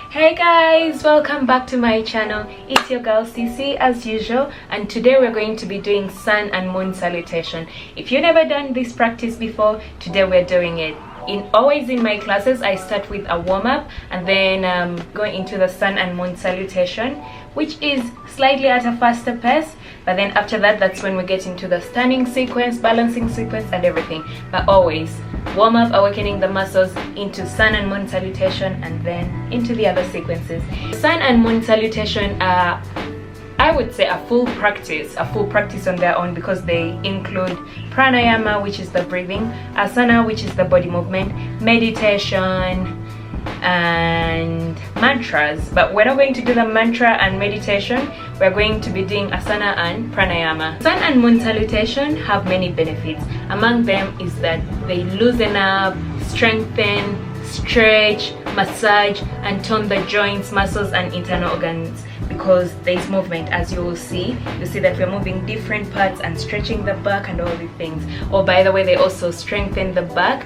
Hey guys, welcome back to my channel. It's your girl Cece as usual, and today we're going to be doing sun and moon salutation. If you've never done this practice before, today we're doing it. Always in my classes I start with a warm-up and then going into the sun and moon salutation, which is slightly at a faster pace, but then after that, that's when we get into the standing sequence, balancing sequence and everything. But always warm up, awakening the muscles, into sun and moon salutation, and then into the other sequences. Sun and moon salutation are, I would say, a full practice on their own, because they include pranayama, which is the breathing, asana, which is the body movement, meditation, and mantras. But we're not going to do the mantra and meditation. We're going to be doing asana and pranayama. Sun and moon salutation have many benefits. Among them is that they loosen up, strengthen, stretch, massage, and tone the joints, muscles, and internal organs, because there is movement. As you will see, you see that we're moving different parts and stretching the back and all these things. Oh, by the way, they also strengthen the back.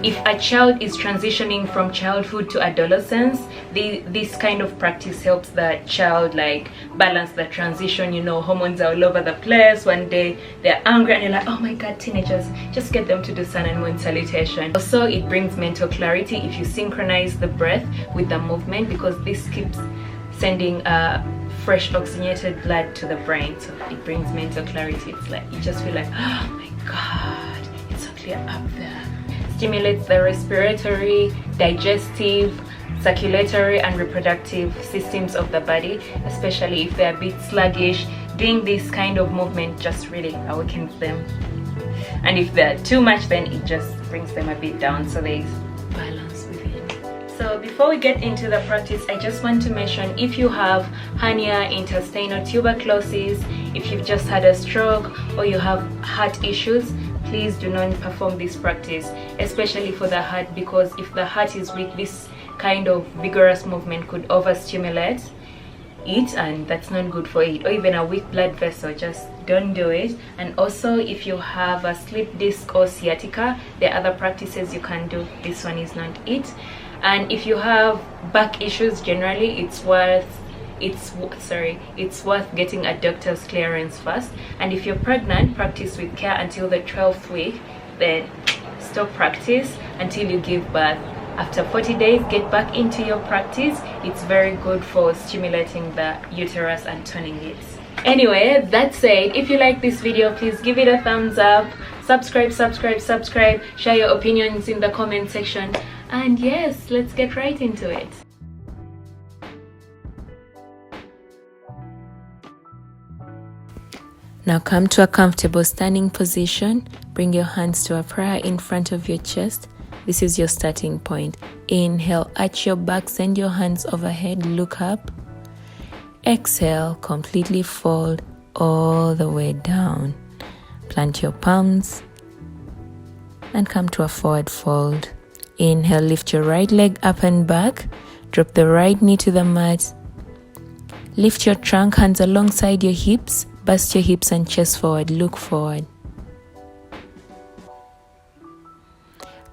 If a child is transitioning from childhood to adolescence, this kind of practice helps the child like balance the transition. You know, hormones are all over the place. One day they're angry and you're like, oh my god, teenagers, just get them to do sun and moon salutation. Also, it brings mental clarity if you synchronize the breath with the movement, because this keeps sending fresh oxygenated blood to the brain, so it brings mental clarity. It's like you just feel like, oh my god, it's so clear up there. Stimulates the respiratory, digestive, circulatory, and reproductive systems of the body, especially if they're a bit sluggish. Doing this kind of movement just really awakens them, and if they're too much, then it just brings them a bit down, so there's balance with it. So before we get into the practice, I just want to mention, if you have hernia, intestinal tuberculosis, if you've just had a stroke, or you have heart issues, please do not perform this practice, especially for the heart, because if the heart is weak, this kind of vigorous movement could overstimulate it, and that's not good for it. Or even a weak blood vessel, just don't do it. And also, if you have a slip disc or sciatica, there are other practices you can do. This one is not it. And if you have back issues, generally it's worth getting a doctor's clearance first. And if you're pregnant, practice with care until the 12th week, then stop practice until you give birth. After 40 days, get back into your practice. It's very good for stimulating the uterus and toning it. Anyway, that said, if you like this video, please give it a thumbs up, subscribe, share your opinions in the comment section, and yes, let's get right into it. Now come to a comfortable standing position. Bring your hands to a prayer in front of your chest. This is your starting point. Inhale, arch your back, send your hands overhead, look up. Exhale, completely fold all the way down. Plant your palms and come to a forward fold. Inhale, lift your right leg up and back. Drop the right knee to the mat. Lift your trunk, hands alongside your hips. Bust your hips and chest forward, look forward.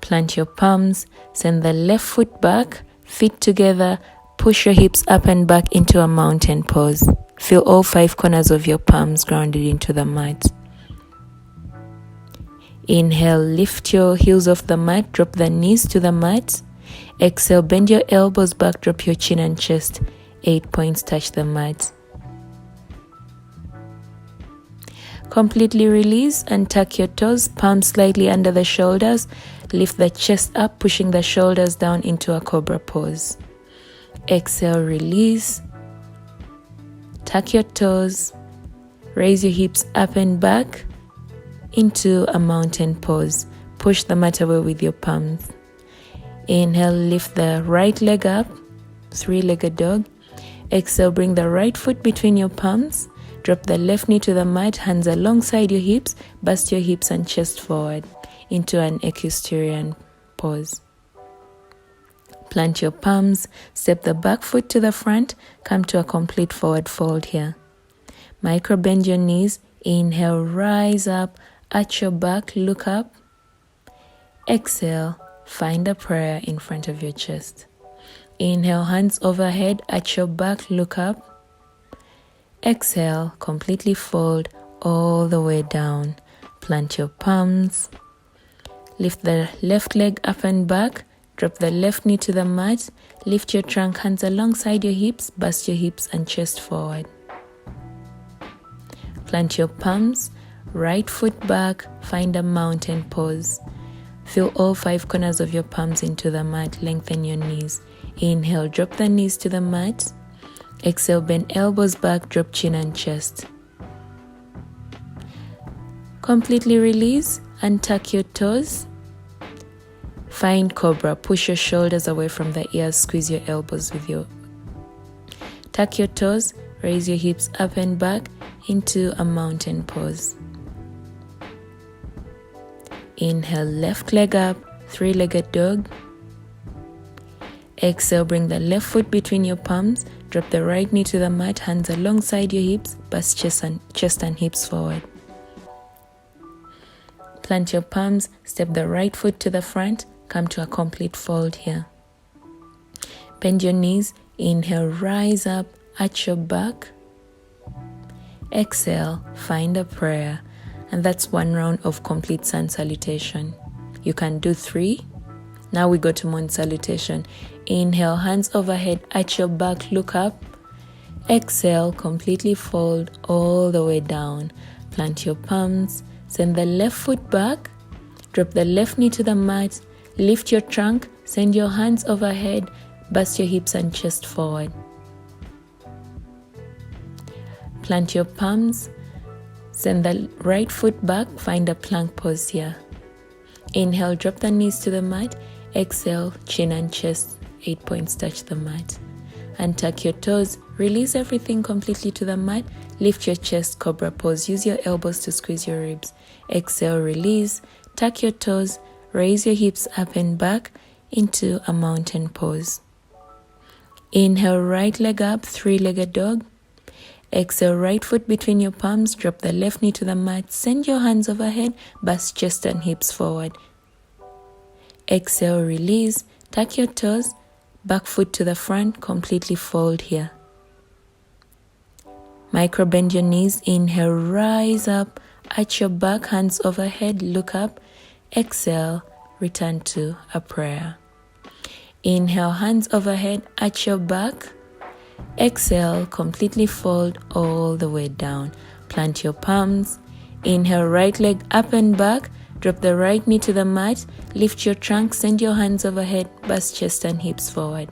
Plant your palms, send the left foot back, feet together, push your hips up and back into a mountain pose. Feel all 5 corners of your palms grounded into the mat. Inhale, lift your heels off the mat, drop the knees to the mat. Exhale, bend your elbows back, drop your chin and chest. 8 points touch the mat. Completely release and tuck your toes, palms slightly under the shoulders. Lift the chest up, pushing the shoulders down into a cobra pose. Exhale, release. Tuck your toes. Raise your hips up and back into a mountain pose. Push the mat away with your palms. Inhale, lift the right leg up, 3-legged dog. Exhale, bring the right foot between your palms. Drop the left knee to the mat, hands alongside your hips. Bust your hips and chest forward into an equestrian pose. Plant your palms, step the back foot to the front, come to a complete forward fold here. Micro bend your knees. Inhale, rise up, arch your back, look up. Exhale, find a prayer in front of your chest. Inhale, hands overhead, at your back, look up. Exhale, completely fold all the way down. Plant your palms. Lift the left leg up and back. Drop the left knee to the mat. Lift your trunk, hands alongside your hips. Bust your hips and chest forward. Plant your palms. Right foot back. Find a mountain pose. Feel all 5 corners of your palms into the mat. Lengthen your knees. Inhale, drop the knees to the mat. Exhale, bend elbows back, drop chin and chest. Completely release and tuck your toes. Find cobra. Push your shoulders away from the ears. Squeeze your elbows with your... Tuck your toes. Raise your hips up and back into a mountain pose. Inhale, left leg up, 3-legged dog. Exhale, bring the left foot between your palms. Drop the right knee to the mat, hands alongside your hips. Bust chest and hips forward. Plant your palms, step the right foot to the front. Come to a complete fold here. Bend your knees. Inhale, rise up, arch your back. Exhale, find a prayer. And that's 1 round of complete sun salutation. You can do 3. Now we go to moon salutation. Inhale, hands overhead, arch your back, look up. Exhale, completely fold all the way down. Plant your palms, send the left foot back. Drop the left knee to the mat. Lift your trunk, send your hands overhead. Bust your hips and chest forward. Plant your palms. Send the right foot back, find a plank pose here. Inhale, drop the knees to the mat. Exhale, chin and chest, 8 points touch the mat. And tuck your toes, release everything completely to the mat. Lift your chest, cobra pose. Use your elbows to squeeze your ribs. Exhale, release, tuck your toes, raise your hips up and back into a mountain pose. Inhale, right leg up, 3-legged dog. Exhale, right foot between your palms, drop the left knee to the mat, send your hands overhead, bust chest and hips forward. Exhale, release, tuck your toes, back foot to the front, completely fold here. Micro bend your knees, inhale, rise up, arch your back, hands overhead, look up. Exhale, return to a prayer. Inhale, hands overhead, arch your back. Exhale, completely fold all the way down. Plant your palms. Inhale, right leg up and back. Drop the right knee to the mat. Lift your trunk, send your hands overhead. Bust chest and hips forward.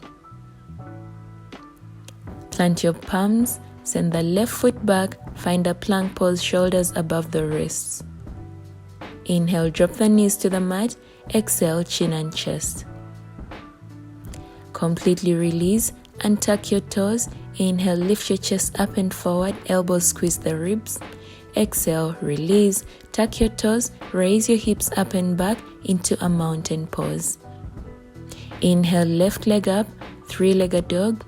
Plant your palms. Send the left foot back. Find a plank pose, shoulders above the wrists. Inhale, drop the knees to the mat. Exhale, chin and chest. Completely release and tuck your toes. Inhale, lift your chest up and forward, elbows squeeze the ribs. Exhale, release, tuck your toes, raise your hips up and back into a mountain pose. Inhale, left leg up, 3-legged dog.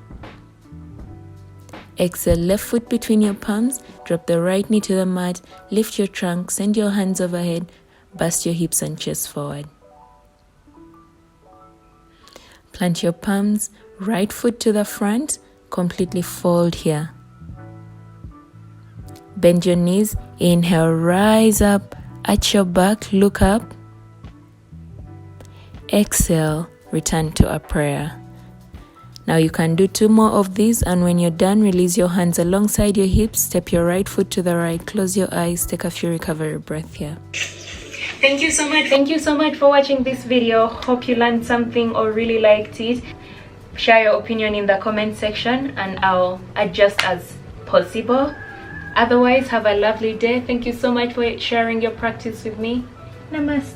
Exhale, left foot between your palms, drop the right knee to the mat, lift your trunk, send your hands overhead, bust your hips and chest forward. Plant your palms, right foot to the front, completely fold here. Bend your knees, inhale, rise up, arch your back, look up. Exhale, return to a prayer. Now you can do 2 more of these, and when you're done, release your hands alongside your hips, step your right foot to the right, close your eyes, take a few recovery breaths here. Thank you so much for watching this video. Hope you learned something or really liked it. Share your opinion in the comment section and I'll adjust as possible. Otherwise, have a lovely day. Thank you so much for sharing your practice with me. Namaste.